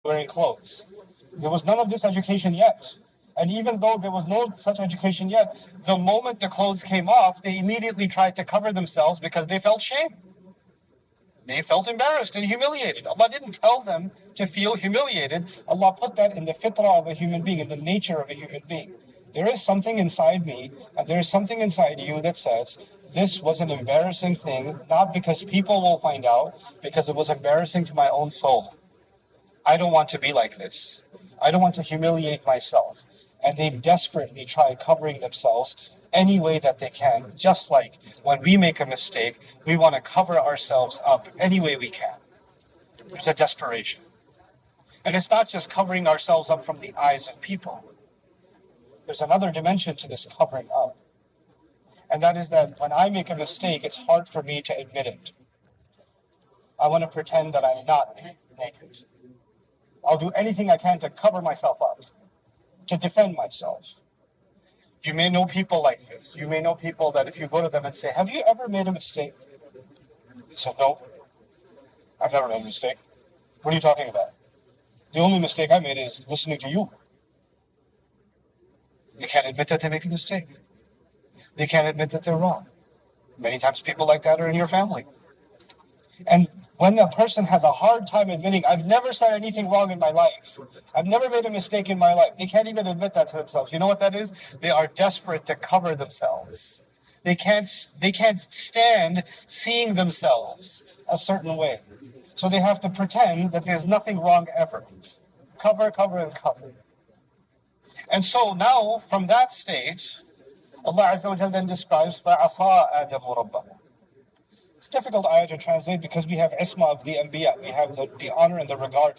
wearing clothes. There was none of this education yet. And even though there was no such education yet, the moment the clothes came off, they immediately tried to cover themselves because they felt shame. They felt embarrassed and humiliated. Allah didn't tell them to feel humiliated. Allah put that in the fitrah of a human being, in the nature of a human being. There is something inside me, and there is something inside you that says, this was an embarrassing thing, not because people will find out, because it was embarrassing to my own soul. I don't want to be like this. I don't want to humiliate myself. And they desperately try covering themselves any way that they can. Just like when we make a mistake, we want to cover ourselves up any way we can. There's a desperation. And it's not just covering ourselves up from the eyes of people. There's another dimension to this covering up. And that is that when I make a mistake, it's hard for me to admit it. I want to pretend that I'm not naked. I'll do anything I can to cover myself up, to defend myself. You may know people like this. You may know people that if you go to them and say, have you ever made a mistake? They say, no, I've never made a mistake. What are you talking about? The only mistake I made is listening to you. They can't admit that they make a mistake. They can't admit that they're wrong. Many times people like that are in your family. And when a person has a hard time admitting, I've never said anything wrong in my life, I've never made a mistake in my life, they can't even admit that to themselves. You know what that is? They are desperate to cover themselves. They can't stand seeing themselves a certain way. So they have to pretend that there's nothing wrong ever. Cover, cover, and cover. And so now, from that stage, Allah Azza wa Jalla then describes فَعَصَىٰ آدَمُ رَبَّهُ. It's difficult ayah to translate because we have isma of the anbiya. We have the honor and the regard for